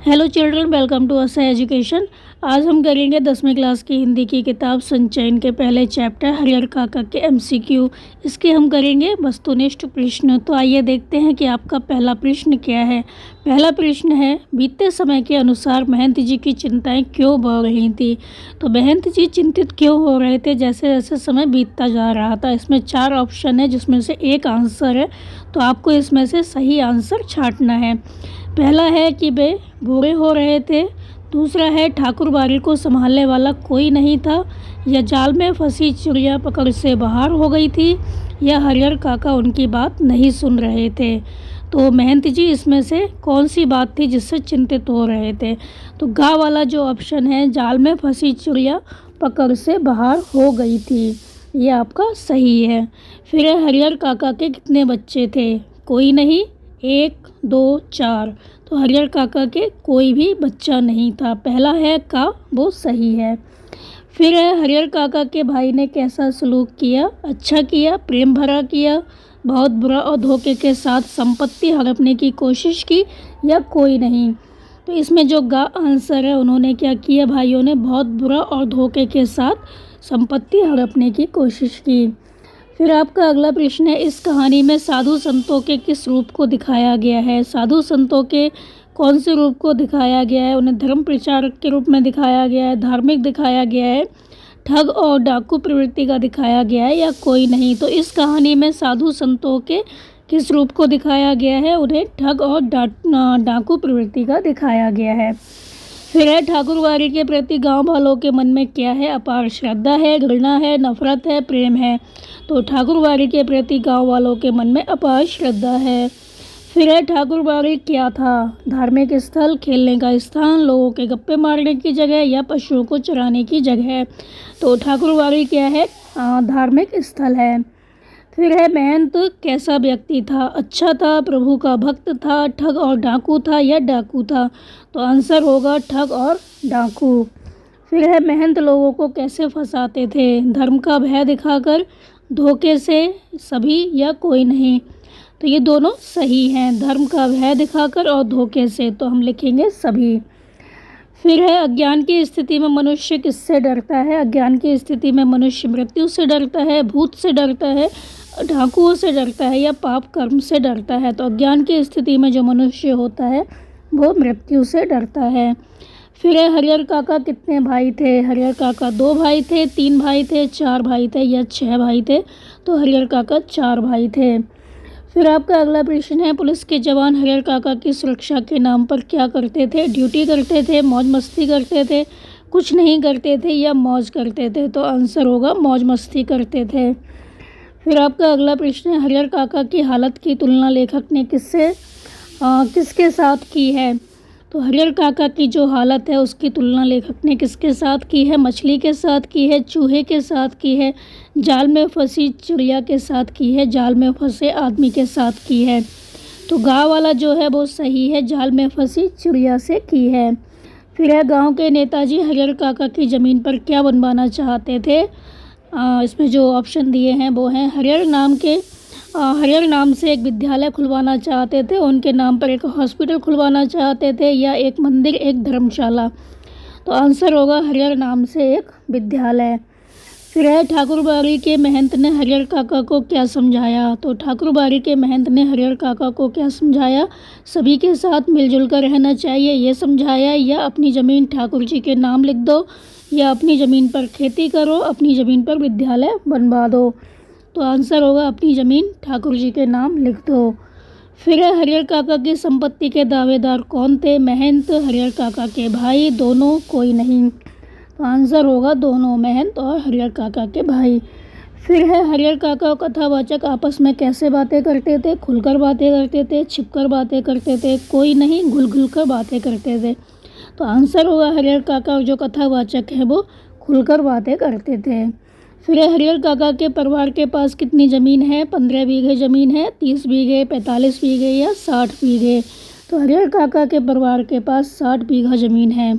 Hello children, welcome to असा education. आज हम करेंगे 10वीं क्लास की हिंदी की किताब संचयन के पहले चैप्टर हरिहर काका के एमसीक्यू। इसके हम करेंगे वस्तुनिष्ठ प्रश्न। तो आइए देखते हैं कि आपका पहला प्रश्न क्या है। पहला प्रश्न है, बीते समय के अनुसार महंत जी की चिंताएं क्यों बढ़ रही थी। तो महंत जी चिंतित क्यों हो रहे थे जैसे जैसे समय बीतता जा रहा था। इसमें 4 ऑप्शन है जिसमें से एक आंसर है, तो आपको इसमें से सही आंसर छांटना है। पहला है कि वे बूढ़े हो रहे थे। दूसरा है ठाकुर बाड़ी को संभालने वाला कोई नहीं था, या जाल में फंसी चिड़िया पकड़ से बाहर हो गई थी, या हरिहर काका उनकी बात नहीं सुन रहे थे। तो महंत जी इसमें से कौन सी बात थी जिससे चिंतित हो रहे थे। तो गा वाला जो ऑप्शन है, जाल में फंसी चिड़िया पकड़ से बाहर हो गई थी, ये आपका सही है। फिर है हरिहर काका के कितने बच्चे थे। कोई नहीं, 1 2 4। तो हरिहर काका के कोई भी बच्चा नहीं था। पहला है का, वो सही है। फिर है हरिहर काका के भाई ने कैसा सलूक किया। अच्छा किया, प्रेम भरा किया, बहुत बुरा और धोखे के साथ संपत्ति हड़पने की कोशिश की, या कोई नहीं। तो इसमें जो गा आंसर है, उन्होंने क्या किया, भाइयों ने बहुत बुरा और धोखे के साथ संपत्ति हड़पने की कोशिश की। फिर आपका अगला प्रश्न है, इस कहानी में साधु संतों के किस रूप को दिखाया गया है। साधु संतों के कौन से रूप को दिखाया गया है। उन्हें धर्म प्रचारक के रूप में दिखाया गया है, धार्मिक दिखाया गया है, ठग और डाकू प्रवृत्ति का दिखाया गया है, या कोई नहीं। तो इस कहानी में साधु संतों के किस रूप को दिखाया गया है, उन्हें ठग और डाकू प्रवृत्ति का दिखाया गया है। फिर है ठाकुरबाड़ी के प्रति गांव वालों के मन में क्या है। अपार श्रद्धा है, घृणा है, नफरत है, प्रेम है। तो ठाकुरबाड़ी के प्रति गांव वालों के मन में अपार श्रद्धा है। फिर है ठाकुरबाड़ी क्या था। धार्मिक स्थल, खेलने का स्थान, लोगों के गप्पे मारने की जगह, या पशुओं को चराने की जगह। तो ठाकुरबाड़ी क्या है, धार्मिक स्थल है। फिर है महंत कैसा व्यक्ति था। अच्छा था, प्रभु का भक्त था, ठग और डाकू था, या डाकू था। तो आंसर होगा ठग और डाकू। फिर है महंत लोगों को कैसे फंसाते थे। धर्म का भय दिखाकर, धोखे से, सभी, या कोई नहीं। तो ये दोनों सही हैं, धर्म का भय दिखाकर और धोखे से। तो हम लिखेंगे सभी। फिर है अज्ञान की स्थिति में मनुष्य किससे डरता है। अज्ञान की स्थिति में मनुष्य मृत्यु से डरता है, भूत से डरता है, डाकुओं से डरता है, या पाप कर्म से डरता है। तो अज्ञान की स्थिति में जो मनुष्य होता है वो मृत्यु से डरता है। फिर है हरिहर काका कितने भाई थे। हरिहर काका 2 भाई थे, 3 भाई थे, 4 भाई थे, या 6 भाई थे। तो हरिहर काका 4 भाई थे। फिर आपका अगला प्रश्न है, पुलिस के जवान हरिहर काका की सुरक्षा के नाम पर क्या करते थे। ड्यूटी करते थे, मौज मस्ती करते थे, कुछ नहीं करते थे, या मौज करते थे। तो आंसर होगा मौज मस्ती करते थे। फिर आपका अगला प्रश्न है, हरिहर काका की हालत की तुलना लेखक ने किसके साथ की है। तो हरिहर काका की जो हालत है उसकी तुलना लेखक ने किसके साथ की है। मछली के साथ की है, चूहे के साथ की है, जाल में फंसी चिड़िया के साथ की है, जाल में फंसे आदमी के साथ की है। तो गाँव वाला जो है वो सही है, जाल में फंसी चिड़िया से की है। फिर है गांव के नेताजी हरिहर काका की ज़मीन पर क्या बनवाना चाहते थे। इसमें जो ऑप्शन दिए हैं वो हैं, हरिहर नाम से एक विद्यालय खुलवाना चाहते थे, उनके नाम पर एक हॉस्पिटल खुलवाना चाहते थे, या एक मंदिर, एक धर्मशाला। तो आंसर होगा हरिहर नाम से एक विद्यालय। फिर है ठाकुरबाड़ी के महंत ने हरिहर काका को क्या समझाया। तो ठाकुरबाड़ी के महंत ने हरिहर काका को क्या समझाया। सभी के साथ मिलजुल कर रहना चाहिए, ये समझाया, या अपनी ज़मीन ठाकुर जी के नाम लिख दो, या अपनी ज़मीन पर खेती करो, अपनी ज़मीन पर विद्यालय बनवा दो। तो आंसर होगा अपनी ज़मीन ठाकुर जी के नाम लिख दो। फिर है हरिहर काका की संपत्ति के दावेदार कौन थे। महंत, हरिहर काका के भाई, दोनों, कोई नहीं। तो आंसर होगा दोनों, महंत और हरिहर काका के भाई। फिर है हरिहर काका और कथावाचक आपस में कैसे बातें करते थे। खुलकर बातें करते थे, छिपकर बातें करते थे, कोई नहीं, घुल घुल कर बातें करते थे। तो आंसर होगा हरिहर काका और जो कथावाचक हैं वो खुलकर बातें करते थे। फिर हरिहर काका के परिवार के पास कितनी ज़मीन है। 15 बीघे ज़मीन है, 30 बीघे, 45 बीघे, या 60 बीघे। तो हरिहर काका के परिवार के पास 60 बीघा ज़मीन है।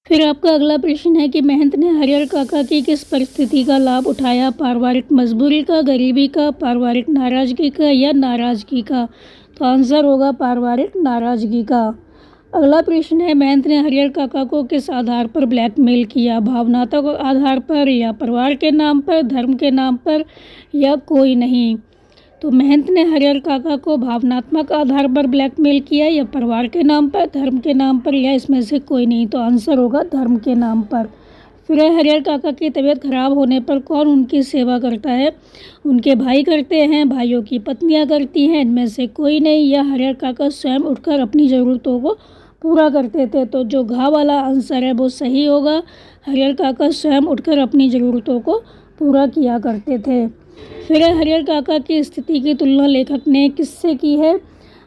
फिर आपका अगला प्रश्न है कि महंत ने हरिहर काका की किस परिस्थिति का लाभ उठाया। पारिवारिक मजबूरी का, गरीबी का, पारिवारिक नाराज़गी का, या नाराज़गी का। तो आंसर होगा पारिवारिक नाराज़गी का। अगला प्रश्न है, महंत ने हरिहर काका को किस आधार पर ब्लैकमेल किया? भावनात्मक आधार पर या परिवार के नाम पर, धर्म के नाम पर या कोई नहीं? तो महंत ने हरिहर काका को भावनात्मक आधार पर ब्लैकमेल किया या परिवार के नाम पर, धर्म के नाम पर या इसमें से कोई नहीं? तो आंसर होगा धर्म के नाम पर। फिर हरिहर काका की तबीयत खराब होने पर कौन उनकी सेवा करता है? उनके भाई करते हैं, भाइयों की पत्नियां करती हैं, इनमें से कोई नहीं, या हरिहर काका स्वयं उठकर अपनी ज़रूरतों को पूरा करते थे? तो जो घ वाला आंसर है वो सही होगा। हरिहर काका स्वयं उठकर अपनी ज़रूरतों को पूरा किया करते थे। फिर हरिहर काका की स्थिति की तुलना लेखक ने किससे की है?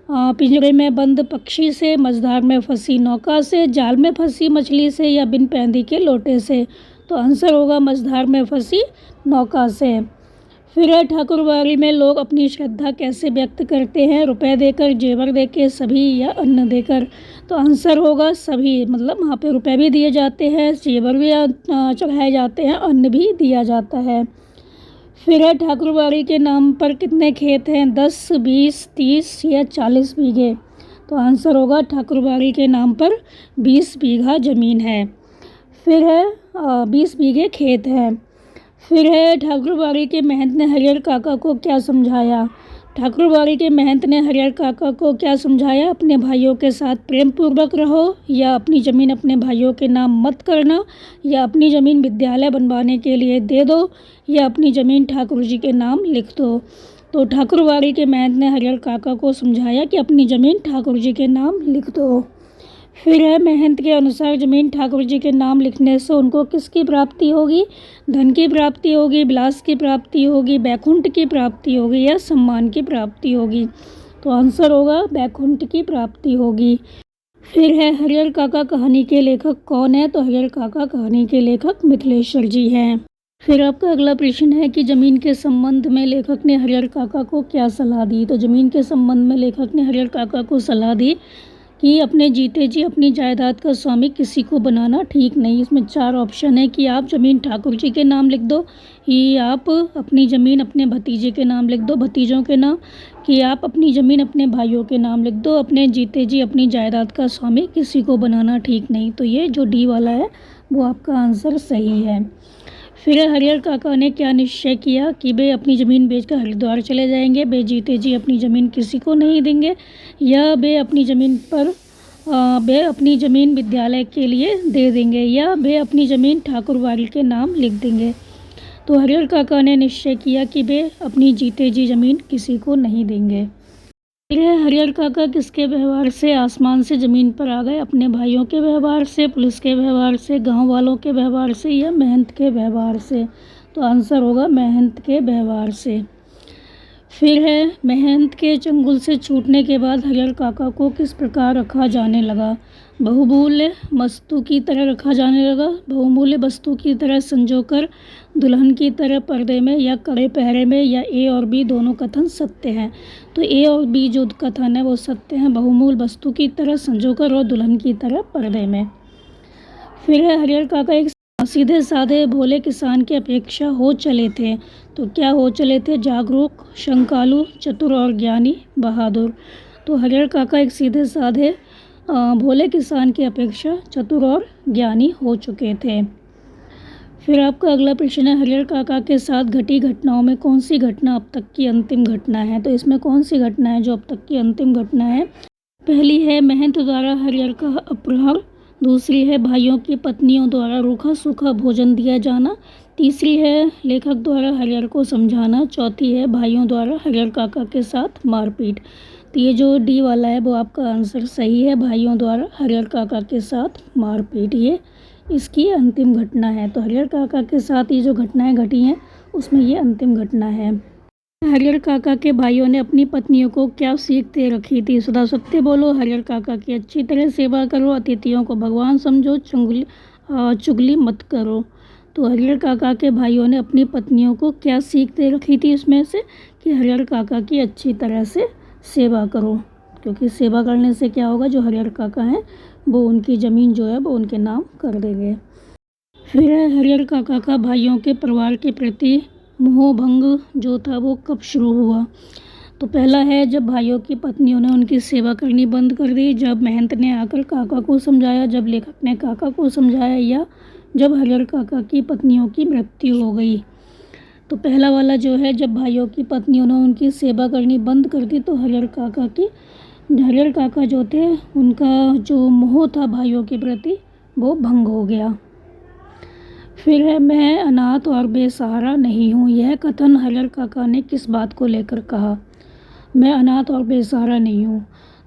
पिंजरे में बंद पक्षी से, मझधार में फंसी नौका से, जाल में फंसी मछली से या बिन पैंदी के लोटे से? तो आंसर होगा मझधार में फंसी नौका से। फिर ठाकुरबाड़ी में लोग अपनी श्रद्धा कैसे व्यक्त करते हैं? रुपए देकर, जेवर देकर, सभी या अन्न देकर? तो आंसर होगा सभी, मतलब वहाँ पे रुपए भी दिए जाते हैं, जेवर भी चढ़ाए जाते हैं, अन्न भी दिया जाता है। फिर ठाकुरबाड़ी के नाम पर कितने खेत हैं? 10, 20, 30 या 40 बीघे? तो आंसर होगा ठाकुरबाड़ी के नाम पर 20 बीघा ज़मीन है। फिर है 20 बीघे खेत हैं। फिर है ठाकुरबाड़ी के महंत ने हरिहर काका को क्या समझाया? ठाकुरबाड़ी के महंत ने हरिहर काका को क्या समझाया? अपने भाइयों के साथ प्रेम पूर्वक रहो, या अपनी ज़मीन अपने भाइयों के नाम मत करना, या अपनी ज़मीन विद्यालय बनवाने के लिए दे दो, या अपनी ज़मीन ठाकुर जी के नाम लिख दो? तो ठाकुरबाड़ी के महंत ने हरिहर काका को समझाया कि अपनी ज़मीन ठाकुर जी के नाम लिख दो। फिर है महंत के अनुसार ज़मीन ठाकुर जी के नाम लिखने से उनको किसकी प्राप्ति होगी? धन की प्राप्ति होगी, विलास की प्राप्ति होगी, बैकुंठ की प्राप्ति होगी या सम्मान की प्राप्ति होगी? तो आंसर होगा बैकुंठ की प्राप्ति होगी। फिर है हरिहर काका कहानी के लेखक कौन है? तो हरिहर काका कहानी के लेखक मिथिलेश्वर जी हैं। फिर आपका अगला प्रश्न है कि ज़मीन के संबंध में लेखक ने हरिहर काका को क्या सलाह दी? तो ज़मीन के संबंध में लेखक ने हरिहर काका को सलाह दी कि अपने जीते जी अपनी जायदाद का स्वामी किसी को बनाना ठीक नहीं। इसमें 4 ऑप्शन है कि आप ज़मीन ठाकुर जी के नाम लिख दो, कि आप अपनी ज़मीन अपने भतीजे के नाम लिख दो, भतीजों के नाम, कि आप अपनी ज़मीन अपने भाइयों के नाम लिख दो, अपने जीते जी अपनी जायदाद का स्वामी किसी को बनाना ठीक नहीं। तो ये जो डी वाला है वो आपका आंसर सही है। फिर हरिहर काका ने क्या निश्चय किया कि वे अपनी ज़मीन बेचकर हरिद्वार चले जाएंगे, वे जीते जी अपनी ज़मीन किसी को नहीं देंगे, या वे अपनी ज़मीन विद्यालय के लिए दे देंगे, या वे अपनी ज़मीन ठाकुरबाड़ी के नाम लिख देंगे? तो हरिहर काका ने निश्चय किया कि वे अपनी जीते जी ज़मीन किसी को नहीं देंगे। फिर हरिहर काका किसके व्यवहार से आसमान से ज़मीन पर आ गए? अपने भाइयों के व्यवहार से, पुलिस के व्यवहार से, गांव वालों के व्यवहार से या महंत के व्यवहार से? तो आंसर होगा महंत के व्यवहार से। फिर है महंत के चंगुल से छूटने के बाद हरिहर काका को किस प्रकार रखा जाने लगा? बहुमूल्य वस्तु की तरह रखा जाने लगा, बहुमूल्य वस्तु की तरह संजोकर, दुल्हन की तरह पर्दे में या कड़े पहरे में, या ए और बी दोनों कथन सत्य हैं? तो ए और बी जो कथन है वो सत्य हैं, बहुमूल्य वस्तु की तरह संजोकर और दुल्हन की तरह पर्दे में। फिर है हरिहर काका एक सीधे साधे भोले किसान की अपेक्षा हो चले थे। तो क्या हो चले थे? जागरूक, शंकालु, चतुर और ज्ञानी, बहादुर। तो हरिहर काका एक सीधे साधे भोले किसान की अपेक्षा चतुर और ज्ञानी हो चुके थे। फिर आपका अगला प्रश्न है, हरिहर काका के साथ घटी घटनाओं में कौन सी घटना अब तक की अंतिम घटना है? तो इसमें कौन सी घटना है जो अब तक की अंतिम घटना है? पहली है महंत द्वारा हरिहर का अपहरण, दूसरी है भाइयों की पत्नियों द्वारा रूखा सूखा भोजन दिया जाना, तीसरी है लेखक द्वारा हरिहर को समझाना, चौथी है भाइयों द्वारा हरिहर काका के साथ मारपीट। तो ये जो डी वाला है वो आपका आंसर सही है, भाइयों द्वारा हरिहर काका के साथ मारपीट, ये इसकी अंतिम घटना है। तो हरिहर काका के साथ ये जो घटनाएं घटी हैं उसमें ये अंतिम घटना है। हरिहर काका के भाइयों ने अपनी पत्नियों को क्या सीख दे रखी थी? सदा सत्य बोलो, हरिहर काका की अच्छी तरह सेवा करो, अतिथियों को भगवान समझो, चुगली मत करो। तो हरिहर काका के भाइयों ने अपनी पत्नियों को क्या सीख दे रखी थी इसमें से? कि हरिहर काका की अच्छी तरह से सेवा करो, क्योंकि सेवा करने से क्या होगा, जो हरिहर काका हैं वो उनकी ज़मीन जो है वो उनके नाम कर देंगे। फिर हरिहर काका का भाइयों के परिवार के प्रति मोहभंग जो था वो कब शुरू हुआ? तो पहला है, जब भाइयों की पत्नियों ने उनकी सेवा करनी बंद कर दी, जब महंत ने आकर काका को समझाया, जब लेखक ने काका को समझाया, या जब हरिहर काका की पत्नियों की मृत्यु हो गई। तो पहला वाला जो है, जब भाइयों की पत्नियों ने उनकी सेवा करनी बंद कर दी, तो हरिहर काका जो थे उनका जो मोह था भाइयों के प्रति वो भंग हो गया। फिर है, मैं अनाथ और बेसहारा नहीं हूँ। यह कथन हरिहर काका ने किस बात को लेकर कहा? मैं अनाथ और बेसहारा नहीं हूँ,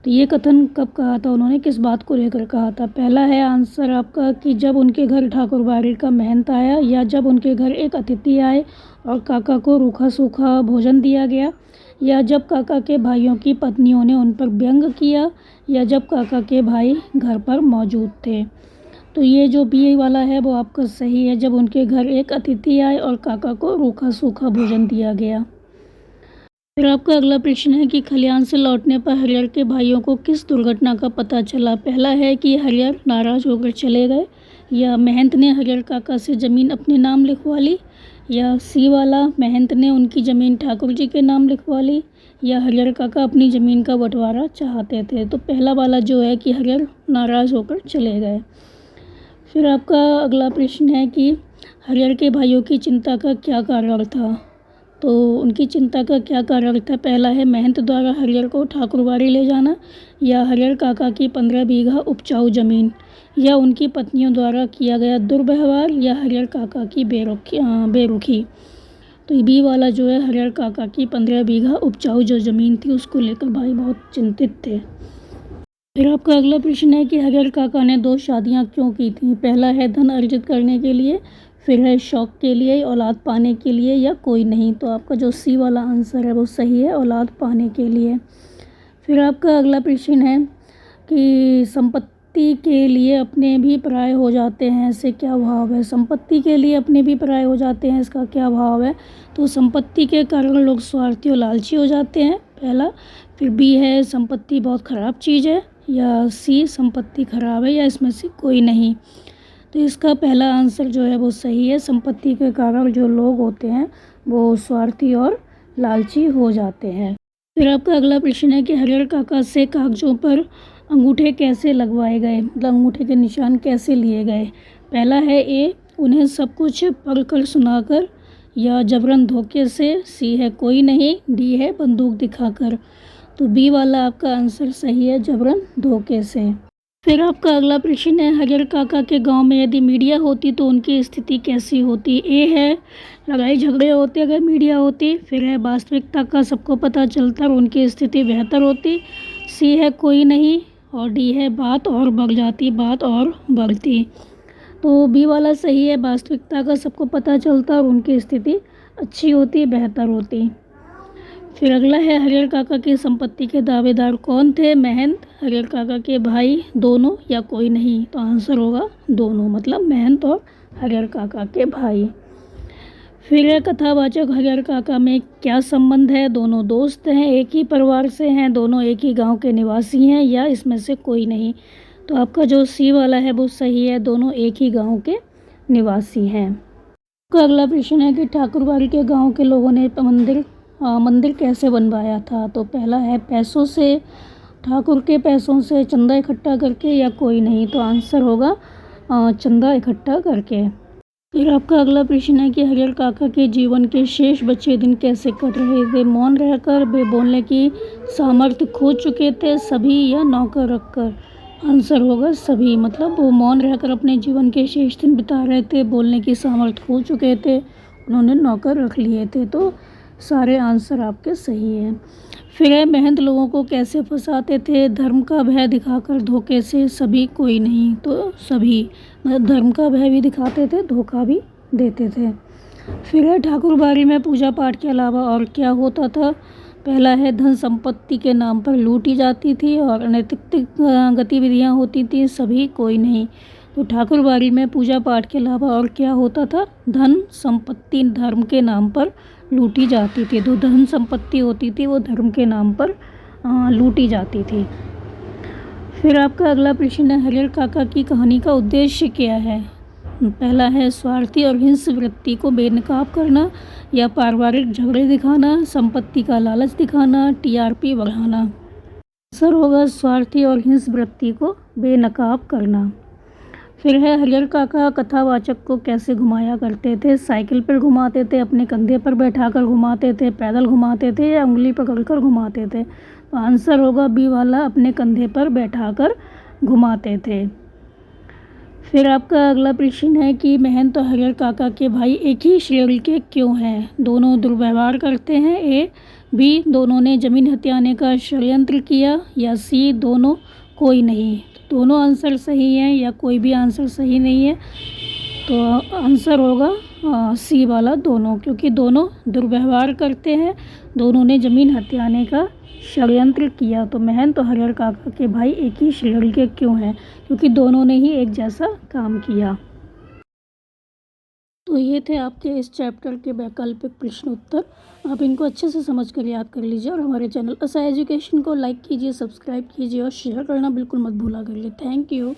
तो ये कथन कब कहा था उन्होंने, किस बात को लेकर कहा था? पहला है आंसर आपका कि जब उनके घर ठाकुरबाड़ी का महंत आया, या जब उनके घर एक अतिथि आए और काका को रूखा सूखा भोजन दिया गया, या जब काका के भाइयों की पत्नियों ने उन पर व्यंग किया, या जब काका के भाई घर पर मौजूद थे। तो ये जो बी वाला है वो आपका सही है, जब उनके घर एक अतिथि आए और काका को रूखा सूखा भोजन दिया गया। फिर आपका अगला प्रश्न है कि खलिहान से लौटने पर हरिहर के भाइयों को किस दुर्घटना का पता चला? पहला है कि हरिहर नाराज होकर चले गए, या महंत ने हरिहर काका से ज़मीन अपने नाम लिखवा ली, या सी वाला, महंत ने उनकी ज़मीन ठाकुर जी के नाम लिखवा ली, या हरिहर काका अपनी ज़मीन का बंटवारा चाहते थे। तो पहला वाला जो है कि हरिहर नाराज होकर चले गए। फिर आपका अगला प्रश्न है कि हरिहर के भाइयों की चिंता का क्या कारण था? तो उनकी चिंता का क्या कारण था? पहला है महंत द्वारा हरिहर को ठाकुरबाड़ी ले जाना, या हरिहर काका की 15 बीघा उपजाऊ जमीन, या उनकी पत्नियों द्वारा किया गया दुर्व्यवहार, या हरिहर काका की बेरुखी। तो बी वाला जो है, हरिहर काका की 15 बीघा उपजाऊ जो ज़मीन थी उसको लेकर भाई बहुत चिंतित थे। फिर आपका अगला प्रश्न है कि हरिहर काका ने 2 शादियां क्यों की थी? पहला है धन अर्जित करने के लिए, फिर है शौक के लिए, औलाद पाने के लिए, या कोई नहीं। तो आपका जो सी वाला आंसर है वो सही है, औलाद पाने के लिए। फिर आपका अगला प्रश्न है कि संपत्ति के लिए अपने भी पराये हो जाते हैं, ऐसे क्या भाव है? संपत्ति के लिए अपने भी पराये हो जाते हैं, इसका क्या भाव है? तो संपत्ति के कारण लोग स्वार्थी और लालची हो जाते हैं, पहला। फिर बी है, संपत्ति बहुत ख़राब चीज़ है, या सी, संपत्ति खराब है, या इसमें से कोई नहीं। तो इसका पहला आंसर जो है वो सही है, संपत्ति के कारण जो लोग होते हैं वो स्वार्थी और लालची हो जाते हैं। फिर आपका अगला प्रश्न है कि हरिहर काका से कागजों पर अंगूठे कैसे लगवाए गए, मतलब अंगूठे के निशान कैसे लिए गए? पहला है ए, उन्हें सब कुछ पढ़कर सुनाकर, या जबरन धोखे से, सी है कोई नहीं, डी है बंदूक दिखाकर। तो बी वाला आपका आंसर सही है, जबरन धोखे से। फिर आपका अगला प्रश्न है, हरिहर काका के गांव में यदि मीडिया होती तो उनकी स्थिति कैसी होती? ए है, लड़ाई झगड़े होते अगर मीडिया होती। फिर है, वास्तविकता का सबको पता चलता और उनकी स्थिति बेहतर होती। सी है कोई नहीं, और डी है बात और बढ़ती। तो बी वाला सही है, वास्तविकता का सबको पता चलता और उनकी स्थिति अच्छी होती, बेहतर होती। फिर अगला है, हरिहर काका की संपत्ति के दावेदार कौन थे? महंत, हरिहर काका के भाई, दोनों, या कोई नहीं। तो आंसर होगा दोनों, मतलब महंत और हरिहर काका के भाई। फिर है, कथावाचक हरिहर काका में क्या संबंध है? दोनों दोस्त हैं, एक ही परिवार से हैं, दोनों एक ही गांव के निवासी हैं, या इसमें से कोई नहीं। तो आपका जो सी वाला है वो सही है, दोनों एक ही गांव के निवासी हैं। आपका अगला प्रश्न है कि ठाकुरबाड़ी के गांव के लोगों ने मंदिर कैसे बनवाया था? तो पहला है पैसों से, ठाकुर के पैसों से, चंदा इकट्ठा करके, या कोई नहीं। तो आंसर होगा चंदा इकट्ठा करके। फिर आपका अगला प्रश्न है कि हरिहर काका के जीवन के शेष बचे दिन कैसे कट रहे थे? मौन रहकर, वे बोलने की सामर्थ्य खो चुके थे, सभी, या नौकर रखकर। आंसर होगा सभी, मतलब वो मौन रहकर अपने जीवन के शेष दिन बिता रहे थे, बोलने की सामर्थ्य खो चुके थे, उन्होंने नौकर रख लिए थे। तो सारे आंसर आपके सही हैं। फिर है, महंत लोगों को कैसे फंसाते थे? धर्म का भय दिखाकर, धोखे से, सभी, कोई नहीं। तो सभी, मतलब धर्म का भय भी दिखाते थे, धोखा भी देते थे। फिर है, ठाकुरबाड़ी में पूजा पाठ के अलावा और क्या होता था? पहला है, धन संपत्ति के नाम पर लूटी जाती थी और अनैतिक गतिविधियां होती थी, सभी, कोई नहीं। तो ठाकुरबाड़ी में पूजा पाठ के अलावा और क्या होता था? धन संपत्ति धर्म के नाम पर लूटी जाती थी। तो धन संपत्ति होती थी वो धर्म के नाम पर लूटी जाती थी। फिर आपका अगला प्रश्न है, हरिहर काका की कहानी का उद्देश्य क्या है? पहला है स्वार्थी और हिंस वृत्ति को बेनकाब करना या पारिवारिक झगड़े दिखाना, संपत्ति का लालच दिखाना, टीआरपी बढ़ाना। आंसर होगा स्वार्थी और हिंस वृत्ति को बेनकाब करना। फिर है हरिहर काका कथावाचक को कैसे घुमाया करते थे? साइकिल पर घुमाते थे, अपने कंधे पर बैठाकर घुमाते थे, पैदल घुमाते थे या उंगली पकड़कर घुमाते थे? तो आंसर होगा बी वाला, अपने कंधे पर बैठाकर घुमाते थे। फिर आपका अगला प्रश्न है कि महंत और हरिहर काका के भाई एक ही श्रेणी के क्यों हैं? दोनों दुर्व्यवहार करते हैं, ए, बी दोनों ने जमीन हथियाने का षड्यंत्र किया, या सी दोनों कोई नहीं। तो दोनों आंसर सही हैं या कोई भी आंसर सही नहीं है। तो आंसर होगा सी वाला दोनों, क्योंकि दोनों दुर्व्यवहार करते हैं, दोनों ने जमीन हथियाने का षड्यंत्र किया। तो महंत और हरिहर काका के भाई एक ही श्रेणी के क्यों हैं? क्योंकि दोनों ने ही एक जैसा काम किया। तो ये थे आपके इस चैप्टर के वैकल्पिक प्रश्न उत्तर। आप इनको अच्छे से समझ कर याद कर लीजिए और हमारे चैनल असा एजुकेशन को लाइक कीजिए, सब्सक्राइब कीजिए और शेयर करना बिल्कुल मत भूला करिए। Thank you.